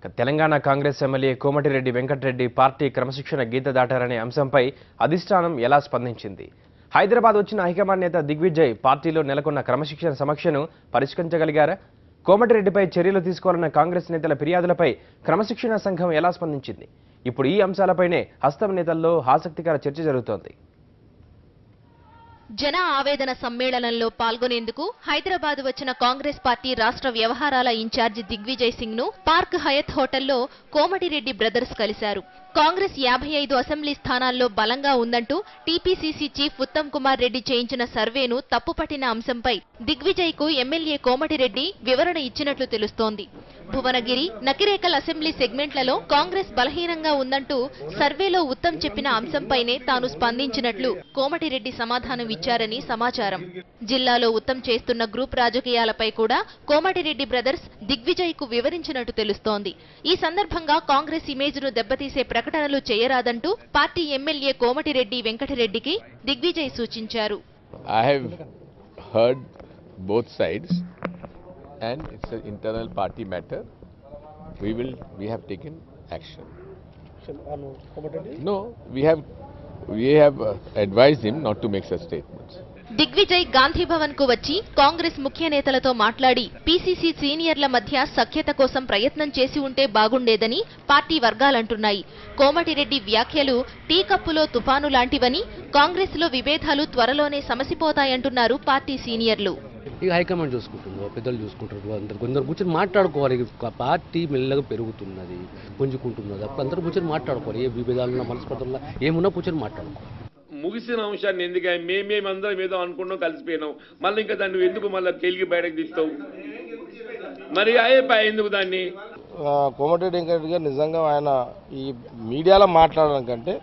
Telangana Congress MLA Komatireddy Venkatareddy party క్రమశిక్షణ గీత దాటారనే అంశంపై అధిష్టానం ఎలా స్పందించింది? హైదరాబాద్ వచ్చిన హైకమాండ్ నేత దిగ్విజయ్ పార్టీలో నెలకొన్న క్రమశిక్షణ సమస్యను పరిష్కరించగలిగారా? కోమటిరెడ్డిపై చర్యలు తీసుకోవాలన్న కాంగ్రెస్ నేతల ఫిర్యాదులపై క్రమశిక్షణ సంఘం ఎలా స్పందించింది? ఇప్పుడు ఈ అంశాలపైనే హస్తం నేతల్లో ఆసక్తికర చర్చ జరుగుతోంది. జన ఆవేదన సమ్మేళనంలో పాల్గొనేందుకు హైదరాబాద్ వచ్చిన కాంగ్రెస్ పార్టీ రాష్ట్ర వ్యవహారాల ఇన్ఛార్జి దిగ్విజయ్ సింగ్ ను పార్క్ హయత్ హోటల్లో కోమటిరెడ్డి బ్రదర్స్ కలిశారు. కాంగ్రెస్ 55 అసెంబ్లీ స్థానాల్లో బలంగా ఉందంటూ టీపీసీసీ చీఫ్ ఉత్తమ్ కుమార్ రెడ్డి చేయించిన సర్వేను తప్పుపట్టిన అంశంపై దిగ్విజయ్ కు ఎమ్మెల్యే కోమటిరెడ్డి వివరణ ఇచ్చినట్లు తెలుస్తోంది. భువనగిరి, నకిరేకల్ అసెంబ్లీ సెగ్మెంట్లలో కాంగ్రెస్ బలహీనంగా ఉందంటూ సర్వేలో ఉత్తమ్ చెప్పిన అంశంపైనే తాను స్పందించినట్లు కోమటిరెడ్డి సమాధానం ఇచ్చారని సమాచారం. జిల్లాలో ఉత్తమ్ చేస్తున్న గ్రూప్ రాజకీయాలపై కూడా కోమటిరెడ్డి బ్రదర్స్ దిగ్విజయ్ కు వివరించినట్టు తెలుస్తోంది. ఈ సందర్భంగా కాంగ్రెస్ ఇమేజ్ ను దెబ్బతీసే ప్రకటనలు చేయరాదంటూ పార్టీ ఎమ్మెల్యే కోమటిరెడ్డి వెంకటరెడ్డికి దిగ్విజయ్ సూచించారు. I have heard both sides and it's an internal party matter. We have taken action. No, we have advised him not to make such statements. Digvijay Gandhi Bhavan కు వచ్చి కాంగ్రెస్ ముఖ్య నేతలతో మాట్లాడి పీసీసీ సీనియర్ల మధ్య సఖ్యత కోసం ప్రయత్నం చేసి ఉంటే బాగుండేదని పార్టీ వర్గాలంటున్నాయి. కోమటిరెడ్డి వ్యాఖ్యలు టీ కప్పులో తుఫాను లాంటివని, కాంగ్రెస్ లో విభేదాలు త్వరలోనే సమసిపోతాయంటున్నారు పార్టీ సీనియర్లు. ఇక హైకమాండ్ చూసుకుంటుంది, పెద్దలు చూసుకుంటారు. కొందరు కూర్చొని మాట్లాడుకోవాలి. పార్టీ మెల్లగా పెరుగుతున్నది, పుంజుకుంటున్నది. అప్పుడు అందరూ కూర్చొని మాట్లాడుకోవాలి. ఏ విభేదాలున్నా, మనస్పర్ధలున్నా ఏమున్నా కూర్చొని మాట్లాడుకోవాలి. ముగిసిన అంశాన్ని ఎందుకు మేమేమందరం ఏదో అనుకున్నాం, కలిసిపోయినాం, మళ్ళీ ఇంకా దాన్ని ఎందుకు మళ్ళీ కెలిగి బయటకు తీస్తావు? మరి ఎందుకు దాన్ని? కోమటిరెడ్డి వెంకటరెడ్డి గారు నిజంగా ఆయన ఈ మీడియాలో మాట్లాడడం కంటే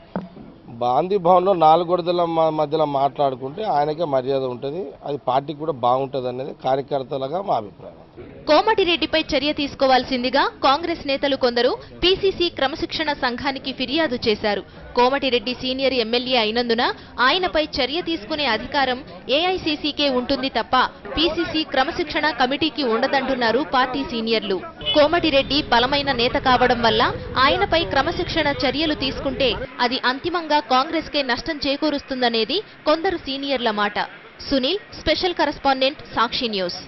గాంధీ భవన్లో 4 గొడవల మధ్యలో మాట్లాడుకుంటే ఆయనకే మర్యాద ఉంటుంది, అది పార్టీకి కూడా బాగుంటుంది అనేది కార్యకర్తలుగా మా అభిప్రాయం. కోమటిరెడ్డిపై చర్య తీసుకోవాల్సిందిగా కాంగ్రెస్ నేతలు కొందరు పీసీసీ క్రమశిక్షణ సంఘానికి ఫిర్యాదు చేశారు. కోమటిరెడ్డి సీనియర్ ఎమ్మెల్యే అయినందున ఆయనపై చర్య తీసుకునే అధికారం ఏఐసీసీకే ఉంటుంది తప్ప పీసీసీ క్రమశిక్షణ కమిటీకి ఉండదంటున్నారు పార్టీ సీనియర్లు. కోమటిరెడ్డి బలమైన నేత కావడం వల్ల ఆయనపై క్రమశిక్షణ చర్యలు తీసుకుంటే అది అంతిమంగా కాంగ్రెస్కే నష్టం చేకూరుస్తుందనేది కొందరు సీనియర్ల మాట. సునీల్, స్పెషల్ కరెస్పాండెంట్, సాక్షి న్యూస్.